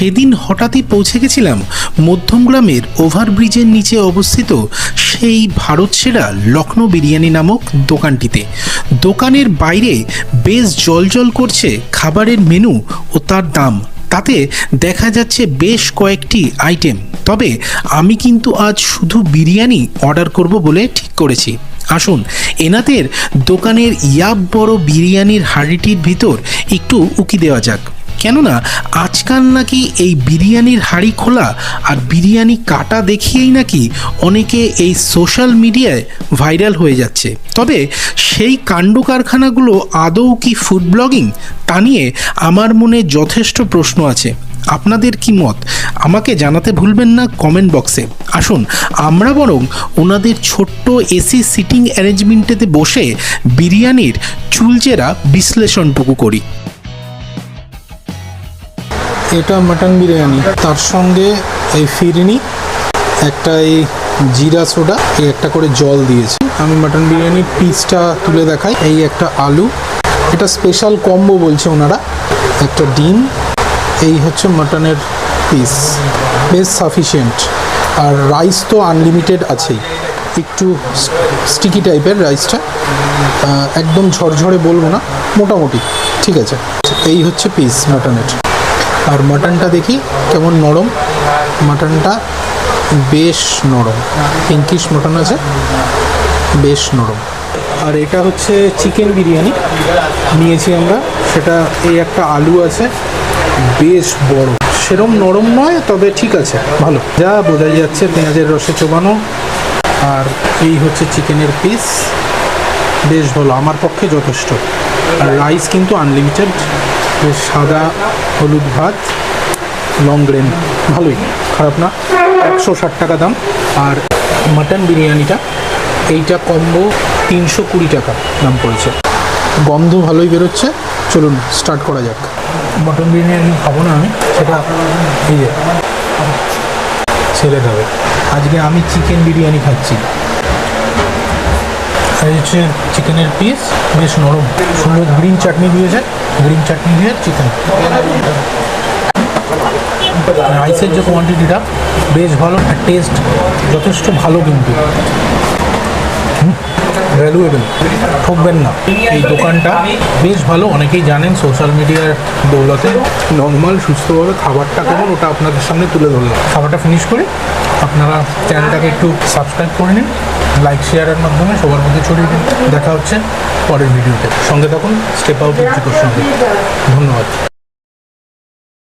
সেদিন হঠাৎই পৌঁছে গেছিলাম মধ্যমগ্রামের ওভারব্রিজের নিচে অবস্থিত সেই ভারত সেরা লখনৌ বিরিয়ানি নামক দোকানটিতে। দোকানের বাইরে বেশ জলজল করছে খাবারের মেনু ও তার দাম, তাতে দেখা যাচ্ছে বেশ কয়েকটি আইটেম। তবে আমি কিন্তু আজ শুধু বিরিয়ানি অর্ডার করব বলে ঠিক করেছি। আসুন এনাদের দোকানের ইয়াব বড় বিরিয়ানির হাঁড়িটির ভিতর একটু উকি দেওয়া যাক। কেননা আজকাল নাকি এই বিরিয়ানির হাঁড়ি খোলা আর বিরিয়ানি কাটা দেখিয়েই নাকি অনেকে এই সোশ্যাল মিডিয়ায় ভাইরাল হয়ে যাচ্ছে। তবে সেই কাণ্ড কারখানাগুলো আদৌ কি ফুড ব্লগিং, তা নিয়ে আমার মনে যথেষ্ট প্রশ্ন আছে। আপনাদের কি মত আমাকে জানাতে ভুলবেন না কমেন্ট বক্সে। আসুন আমরা বরং ওনাদের ছোট্ট এসি সিটিং অ্যারেঞ্জমেন্টেতে বসে বিরিয়ানির চুলচেরা বিশ্লেষণটুকু করি। এটা মাটন বিরিয়ানি, তার সঙ্গে এই ফিরনি, একটা এই জিরা সোডা, এই একটা করে জল দিয়েছি। আমি মাটন বিরিয়ানির পিসটা তুলে দেখাই। এই একটা আলু, এটা স্পেশাল কম্বো বলছে ওনারা, একটা ডিম, এই হচ্ছে মাটনের পিস, বেশ সাফিসিয়েন্ট। আর রাইস তো আনলিমিটেড আছেই, একটু স্টিকি টাইপের রাইসটা, একদম ঝরঝরে বলবো না, মোটামুটি ঠিক আছে। এই হচ্ছে পিস মাটনের। আর মাটনটা দেখি কেমন নরম, মাটনটা বেশ নরম, পিঙ্কিশ মাটন আছে, বেশ নরম। আর এটা হচ্ছে চিকেন বিরিয়ানি নিয়েছি আমরা, সেটা এই একটা আলু আছে, বেশ বড়, সেরম নরম নয় তবে ঠিক আছে, ভালো, যা বোঝাই যাচ্ছে পেঁয়াজের রসে চোবানো। আর এই হচ্ছে চিকেনের পিস, বেশ ভালো, আমার পক্ষে যথেষ্ট। আর রাইস কিন্তু আনলিমিটেড, বেশ সাদা হলুদ ভাত, লং গ্রেন, ভালোই, খারাপ না, 160 টাকা দাম। আর মাটন বিরিয়ানিটা এইটা কম্বো 320 টাকা দাম পড়েছে। গন্ধ ভালোই বেরোচ্ছে, চলুন স্টার্ট করা যাক। মটন বিরিয়ানি খাবো না আমি, সেটা এই যে ছেলে খাবে। আজকে আমি চিকেন বিরিয়ানি খাচ্ছি। এই হচ্ছে চিকেনের পিস, বেশ নরম, সুন্দর গ্রিন চাটনি দিয়েছে, গ্রিন চাটনি দিয়ে চিকেন। রাইসের যে কোয়ান্টিটিটা বেশ ভালো, আর টেস্ট যথেষ্ট ভালো, কিন্তু ভ্যালুয়েবল, ঠকবেন না। এই দোকানটা বেশ ভালো, অনেকেই জানেন সোশ্যাল মিডিয়ার দৌলতে। নর্মাল সুস্থভাবে খাবারটা কেমন ওটা আপনাদের সামনে তুলে ধরলাম। খাবারটা ফিনিশ করে আপনারা চ্যানেলটাকে একটু সাবস্ক্রাইব করে নিন, লাইক শেয়ারের মাধ্যমে সবার মধ্যে ছড়িয়ে দিন। দেখা হচ্ছে পরের ভিডিওতে, সঙ্গে থাকুন স্টেপ আউট এডুকেশন। ধন্যবাদ।